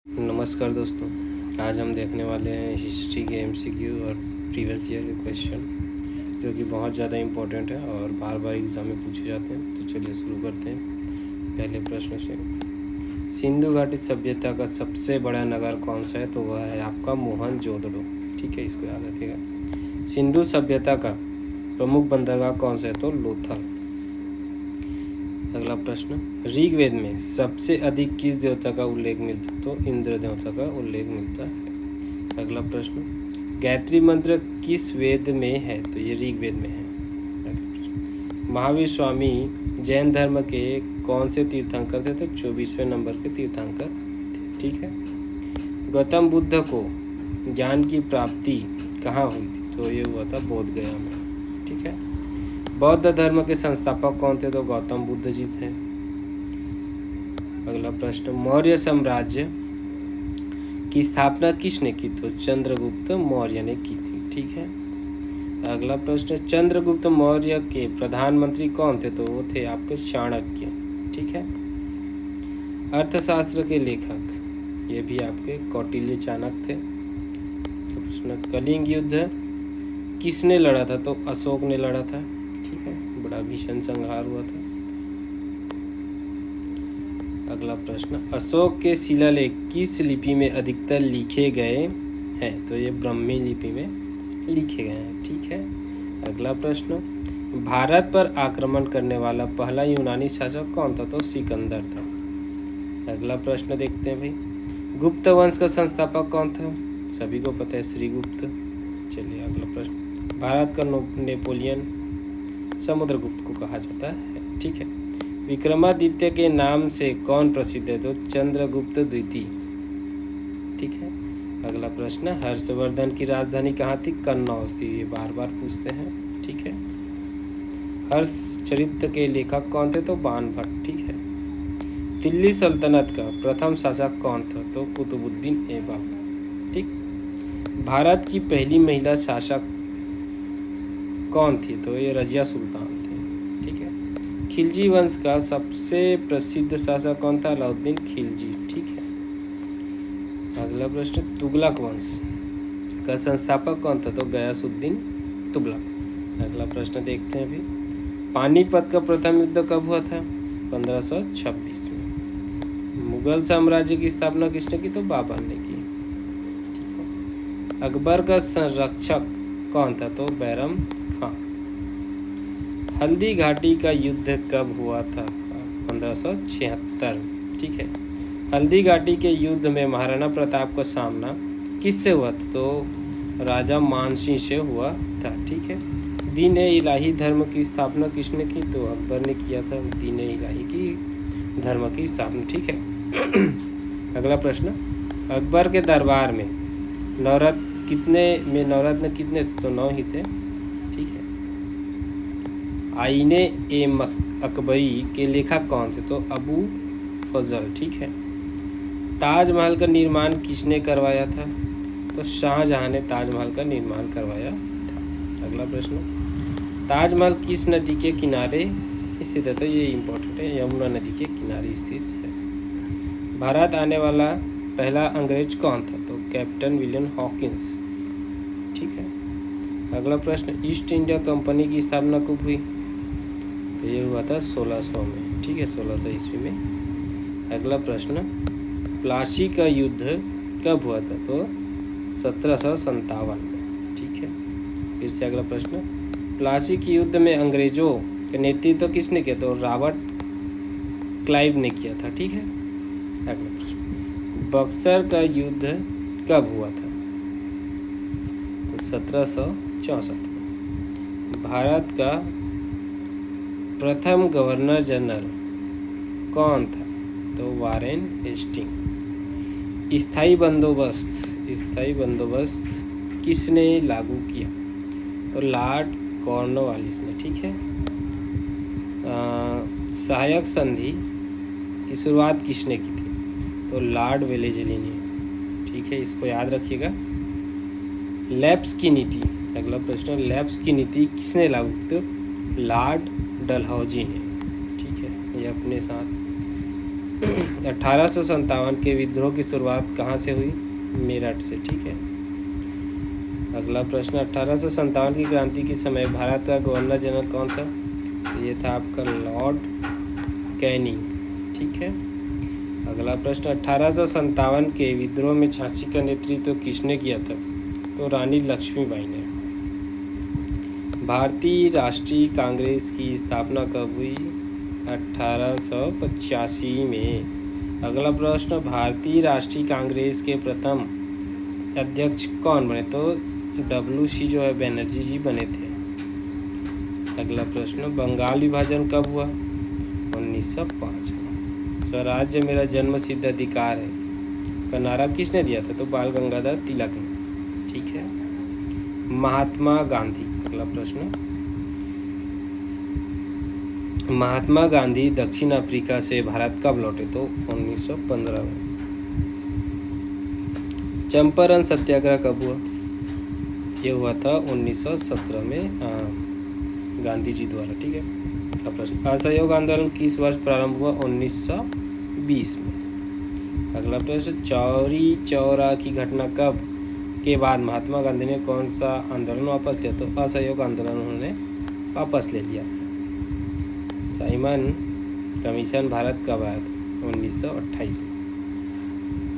नमस्कार दोस्तों, आज हम देखने वाले हैं हिस्ट्री के एमसीक्यू और प्रीवियस ईयर के क्वेश्चन जो कि बहुत ज़्यादा इम्पोर्टेंट है और बार बार एग्ज़ाम में पूछे जाते हैं। तो चलिए शुरू करते हैं पहले प्रश्न से। सिंधु घाटी सभ्यता का सबसे बड़ा नगर कौन सा है? तो वह है आपका मोहनजोदड़ो। ठीक है, इसको याद रखिएगा। सिंधु सभ्यता का प्रमुख बंदरगाह कौन सा है? तो लोथल। अगला प्रश्न, ऋग्वेद में सबसे अधिक किस देवता का उल्लेख मिलता है? तो इंद्र देवता का उल्लेख मिलता है। अगला प्रश्न, गायत्री मंत्र किस वेद में है? तो ये ऋग्वेद में है। महावीर स्वामी जैन धर्म के कौन से तीर्थंकर थे? तो 24वें नंबर के तीर्थंकर थे। ठीक है। गौतम बुद्ध को ज्ञान की प्राप्ति कहाँ हुई थी? तो ये हुआ था बोध गया में। ठीक है। बौद्ध धर्म के संस्थापक कौन थे? तो गौतम बुद्ध जी थे। अगला प्रश्न, मौर्य साम्राज्य की स्थापना किसने की? तो चंद्रगुप्त मौर्य ने की थी। ठीक है। अगला प्रश्न, चंद्रगुप्त मौर्य के प्रधानमंत्री कौन थे? तो वो थे आपके चाणक्य। ठीक है। अर्थशास्त्र के लेखक ये भी आपके कौटिल्य चाणक्य थे। प्रश्न, कलिंग युद्ध किसने लड़ा था? तो अशोक ने लड़ा था। ठीक है, बड़ा भीषण संहार हुआ था। अगला प्रश्न, अशोक के शिलालेख किस लिपि में अधिकतर लिखे गए हैं? तो ये ब्राह्मी लिपि में लिखे गए हैं। ठीक है। अगला प्रश्न, भारत पर आक्रमण करने वाला पहला यूनानी शासक कौन था? तो सिकंदर था। अगला प्रश्न देखते हैं भाई, गुप्त वंश का संस्थापक कौन था? सभी को पता है, श्रीगुप्त। चलिए अगला प्रश्न, भारत का नेपोलियन समुद्रगुप्त को कहा जाता है। ठीक है। विक्रमादित्य के नाम से कौन प्रसिद्ध है? तो चंद्रगुप्त द्वितीय। ठीक है। अगला प्रश्न, हर्षवर्धन की राजधानी कहाँ थी? कन्नौज थी। ये बार बार पूछते हैं। ठीक है। हर्ष चरित्र के लेखक कौन थे? तो बाण भट्ट। ठीक है। दिल्ली सल्तनत का प्रथम शासक कौन था? तो कुतुबुद्दीन ऐबक। ठीक। भारत की पहली महिला शासक कौन थी? तो ये रजिया सुल्तान थी। ठीक है। खिलजी वंश का सबसे प्रसिद्ध शासक कौन था? अलाउद्दीन खिलजी। ठीक है। अगला प्रश्न, तुगलक वंश का संस्थापक कौन था? तो गयासुद्दीन तुगलक। अगला प्रश्न देखते हैं अभी, पानीपत का प्रथम युद्ध कब हुआ था? 1526 में। मुगल साम्राज्य की स्थापना किसने की? तो बाबर ने की। ठीक है। अकबर का संरक्षक कौन था? तो बैरम खां। हल्दी घाटी का युद्ध कब हुआ था? 1576। ठीक है। हल्दी घाटी के युद्ध में महाराणा प्रताप का सामना किससे हुआ था? तो राजा मानसिंह से हुआ था। ठीक है। दीन इलाही धर्म की स्थापना किसने की? तो अकबर ने किया था दीन इलाही की धर्म की स्थापना। ठीक है। अगला प्रश्न, अकबर के दरबार में नवरत्न कितने थे? तो 9 ही थे। ठीक है। आईने ए अकबरी के लेखक कौन थे? तो अबू फजल। ठीक है। ताजमहल का निर्माण किसने करवाया था? तो शाहजहां ने ताजमहल का निर्माण करवाया था। अगला प्रश्न, ताजमहल किस नदी के किनारे स्थित है? तो ये इम्पोर्टेंट है, यमुना नदी के किनारे स्थित है। भारत आने वाला पहला अंग्रेज कौन था? तो कैप्टन विलियम हॉकिंस। ठीक है। अगला प्रश्न, ईस्ट इंडिया कंपनी की स्थापना कब हुई? तो ये हुआ था 1600 में। ठीक है, 1600 ईस्वी में। अगला प्रश्न, प्लासी का युद्ध कब हुआ था? तो 1757 में। ठीक है। फिर से अगला प्रश्न, प्लासी के युद्ध में अंग्रेजों का नेतृत्व किसने किया? तो रॉबर्ट क्लाइव ने किया था। ठीक है। अगला प्रश्न, बक्सर का युद्ध कब हुआ था? तो 1764 में। भारत का प्रथम गवर्नर जनरल कौन था? तो वारेन हेस्टिंग। स्थायी बंदोबस्त किसने लागू किया? तो लॉर्ड कॉर्नवालिस ने। ठीक है। सहायक संधि की शुरुआत किसने की थी? तो लॉर्ड वेलेस्ली ने। ठीक है, इसको याद रखिएगा। लैप्स की नीति। अगला प्रश्न, लैप्स की नीति किसने लागू की? तो लॉर्ड डलहौजी ने। ठीक है, ये अपने साथ 1857 के विद्रोह की शुरुआत कहाँ से हुई? मेरठ से, ठीक है। अगला प्रश्न, 1857 की क्रांति के समय भारत का गवर्नर जनरल कौन था? ये था आपका लॉर्ड कैनिंग, ठीक है। अगला प्रश्न, 1857 के विद्रोह में झांसी का नेतृत्व किसने किया था? तो रानी लक्ष्मीबाई ने। भारतीय राष्ट्रीय कांग्रेस की स्थापना कब हुई? 1885 में। अगला प्रश्न, भारतीय राष्ट्रीय कांग्रेस के प्रथम अध्यक्ष कौन बने? तो WC जो है बनर्जी जी बने थे। अगला प्रश्न, बंगाल विभाजन कब हुआ? 1905 में। स्वराज्य मेरा जन्मसिद्ध अधिकार है का नारा किसने दिया था? तो बाल गंगाधर तिलक ने, ठीक है। महात्मा गांधी, अगला प्रश्न, महात्मा गांधी दक्षिण अफ्रीका से भारत कब लौटे? तो 1915 में। चंपारण सत्याग्रह कब हुआ? ये हुआ था 1917 में गांधी जी द्वारा, ठीक है। अगला प्रश्न, असहयोग आंदोलन किस वर्ष प्रारंभ हुआ? 1920 में। अगला प्रश्न, चौरी चौरा की घटना कब के बाद महात्मा गांधी ने कौन सा आंदोलन वापस लिया? तो असहयोग आंदोलन उन्होंने वापस ले लिया। साइमन कमीशन भारत कब आया था? 1928 में।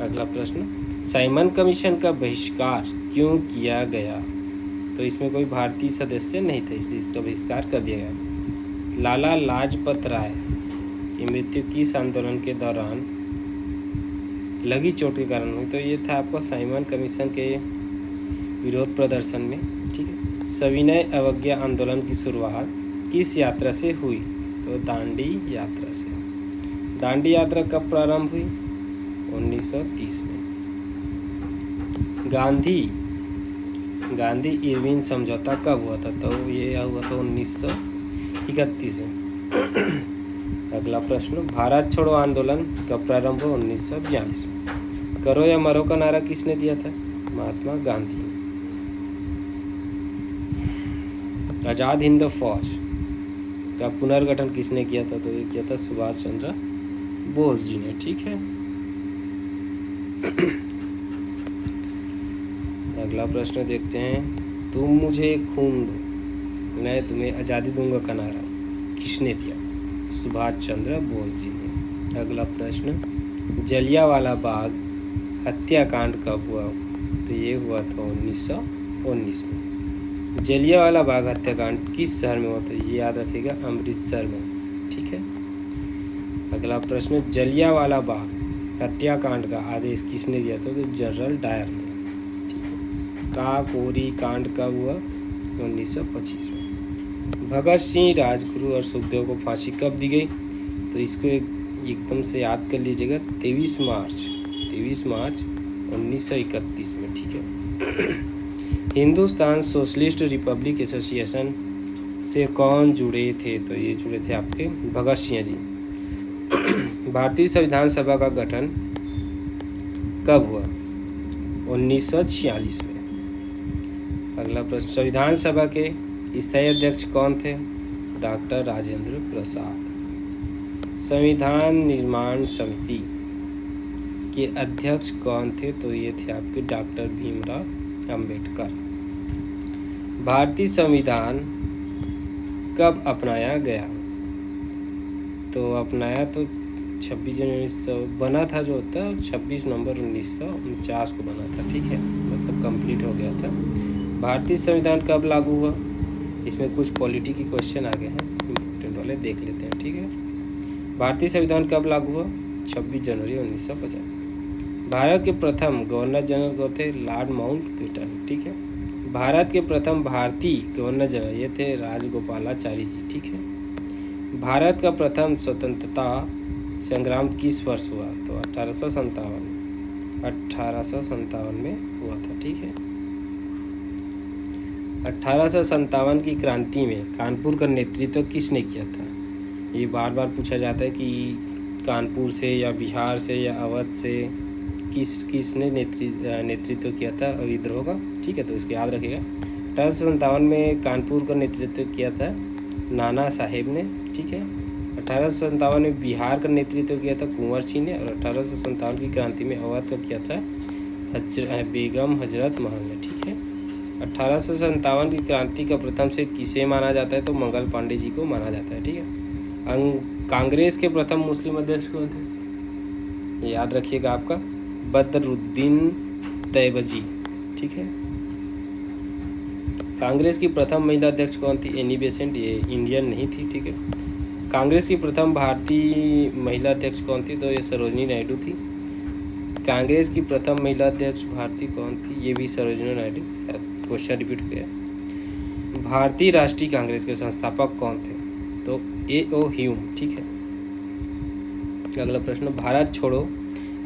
अगला प्रश्न, साइमन कमीशन का बहिष्कार क्यों किया गया? तो इसमें कोई भारतीय सदस्य नहीं थे, इसलिए इसका बहिष्कार कर दिया गया। लाला लाजपत राय की मृत्यु किस आंदोलन के दौरान लगी चोट के कारण हुई? तो ये था आपका साइमन कमीशन के विरोध प्रदर्शन में, ठीक है। सविनय अवज्ञा आंदोलन की शुरुआत किस यात्रा से हुई? तो दांडी यात्रा से। दांडी यात्रा कब प्रारंभ हुई? 1930 में। गांधी इरविन समझौता कब हुआ था? तो ये हुआ था 1931 में। अगला प्रश्न, भारत छोड़ो आंदोलन कब प्रारंभ हुआ? 1942 में। करो या मरो का नारा किसने दिया था? महात्मा गांधी। आजाद हिंद फौज का पुनर्गठन किसने किया था? तो ये किया था सुभाष चंद्र बोस जी ने, ठीक है। अगला प्रश्न देखते हैं, तुम मुझे खून दो मैं तुम्हें आज़ादी दूंगा का नारा किसने दिया? सुभाष चंद्र बोस जी ने। अगला प्रश्न, जलियांवाला बाग हत्याकांड कब हुआ? तो ये हुआ था 1919 में। जलियांवाला बाग हत्याकांड किस शहर में हुआ था? ये याद रखिएगा, अमृतसर में, ठीक है। अगला प्रश्न, जलियांवाला बाग हत्याकांड का आदेश किसने दिया था? तो जनरल डायर ने। काकोरी कांड कब हुआ? 1925 में। भगत सिंह, राजगुरु और सुखदेव को फांसी कब दी गई? तो इसको एकदम से याद कर लीजिएगा, 23 मार्च 1931 में, ठीक है। हिंदुस्तान सोशलिस्ट रिपब्लिक एसोसिएशन से कौन जुड़े थे? तो ये जुड़े थे आपके भगत सिंह जी। भारतीय संविधान सभा का गठन कब हुआ? 1946 में। अगला प्रश्न, संविधान सभा के स्थायी अध्यक्ष कौन थे? डॉक्टर राजेंद्र प्रसाद। संविधान निर्माण समिति के अध्यक्ष कौन थे? तो ये थे आपके डॉक्टर भीमराव अंबेडकर। भारतीय संविधान कब अपनाया गया? तो अपनाया तो 26 जनवरी 1900 बना था, जो होता है 26 नवंबर 1949 को बना था, ठीक है, मतलब कंप्लीट हो गया था। भारतीय संविधान कब लागू हुआ? इसमें कुछ पॉलिटी के क्वेश्चन आ गए हैं, इम्पोर्टेंट वाले देख लेते हैं, ठीक है। भारतीय संविधान कब लागू हुआ? 26 जनवरी 1950। भारत के प्रथम गवर्नर जनरल कौन थे? लॉर्ड माउंटबेटन, ठीक है। भारत के प्रथम भारतीय गवर्नर जनरल ये थे राजगोपालाचारी जी, ठीक है। भारत का प्रथम स्वतंत्रता संग्राम किस वर्ष हुआ? तो 1857 में हुआ था, ठीक है। 1857 की क्रांति में कानपुर का नेतृत्व किसने किया था? ये बार बार पूछा जाता है कि कानपुर से या बिहार से या अवध से किसने नेतृत्व किया था विद्रोह का, ठीक है, तो इसको याद रखिएगा। 1857 में कानपुर का नेतृत्व किया था नाना साहेब ने, ठीक है। 1857 में बिहार का नेतृत्व किया था कुंवर सिंह ने, और 1857 की क्रांति में अवध का किया था बेगम हजरत महल ने। ठीक है, 1857 की क्रांति का प्रथम शहीद किसे माना जाता है? तो मंगल पांडे जी को माना जाता है। ठीक है, कांग्रेस के प्रथम मुस्लिम अध्यक्ष कौन थे? याद रखिएगा आपका बदरुद्दीन तैयबजी। ठीक है, कांग्रेस की प्रथम महिला अध्यक्ष कौन थी? एनी बेसेंट, ये इंडियन नहीं थी। ठीक है, कांग्रेस की प्रथम भारतीय महिला अध्यक्ष कौन थी? तो ये सरोजनी नायडू थी। कांग्रेस की प्रथम महिला अध्यक्ष भारतीय कौन थी? ये भी सरोजनी नायडू। शायद क्वेश्चन रिपीट हो गया। भारतीय राष्ट्रीय कांग्रेस के संस्थापक कौन थे? तो A.O. ह्यूम। ठीक है, अगला प्रश्न, भारत छोड़ो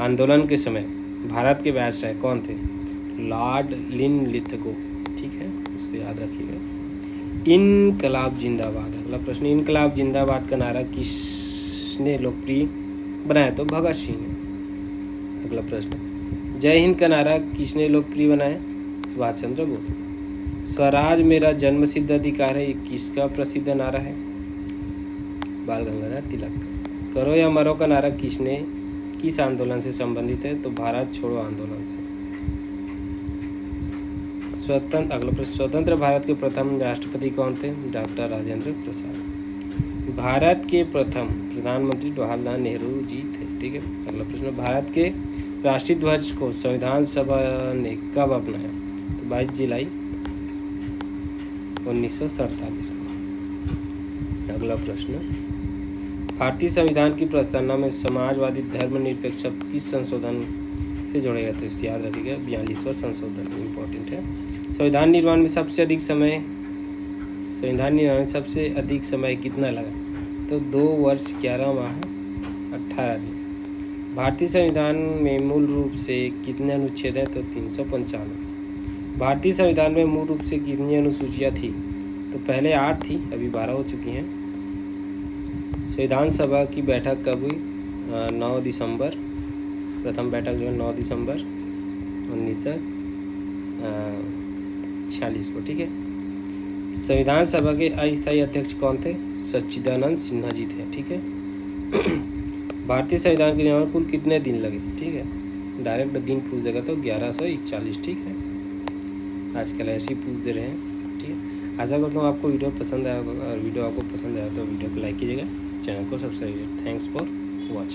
आंदोलन के समय भारत के वायसराय कौन थे? Lord Linlithgow. ठीक है, इसको याद रखिएगा। इनकलाब जिंदाबाद। अगला प्रश्न, इनकलाब जिंदाबाद का नारा किसने लोकप्रिय बनाया? तो भगत सिंह ने। अगला प्रश्न, जय हिंद का नारा किसने लोकप्रिय बनाया? सुभाष चंद्र बोस। स्वराज मेरा जन्मसिद्ध अधिकार है, ये किसका प्रसिद्ध नारा है? बाल गंगाधर तिलक। करो या मरो का नारा किस आंदोलन से संबंधित है? तो भारत छोड़ो आंदोलन से। अगला प्रश्न, स्वतंत्र भारत के प्रथम राष्ट्रपति कौन थे? डॉक्टर राजेंद्र प्रसाद। भारत के प्रथम प्रधानमंत्री जवाहरलाल नेहरू जी थे। ठीक है, अगला प्रश्न, भारत के राष्ट्रीय ध्वज को संविधान सभा ने कब अपनाया? तो 22 जुलाई 1947 को। अगला प्रश्न, भारतीय संविधान की प्रस्तावना में समाजवादी धर्मनिरपेक्ष शब्द किस संशोधन से जोड़े गए थे? इसकी याद रखिएगा 42वां संशोधन, इम्पोर्टेंट है। संविधान निर्माण में सबसे अधिक समय कितना लगा? तो 2 वर्ष 11 माह 18 दिन। भारतीय संविधान में मूल रूप से कितने अनुच्छेद हैं? तो 395। भारतीय संविधान में मूल रूप से कितनी अनुसूचियाँ थी? तो पहले 8 थी, अभी 12 हो चुकी हैं। संविधान सभा की बैठक कब हुई? 9 दिसंबर। प्रथम बैठक जो है 9 दिसंबर 1946 को। ठीक है, संविधान सभा के अस्थायी अध्यक्ष कौन थे? सच्चिदानंद सिन्हा जी थे। ठीक है, भारतीय संविधान के निर्माण कुल कितने दिन लगे? ठीक है, डायरेक्ट दिन पूछ देगा तो 1141। ठीक है, आजकल ऐसे ही पूछ दे रहे हैं। ठीक है, आशा करता हूँ आपको वीडियो पसंद आया होगा, और वीडियो आपको पसंद आया तो वीडियो को लाइक कीजिएगा, चैनल को सब्सक्राइब कीजिएगा। Thanks for watching.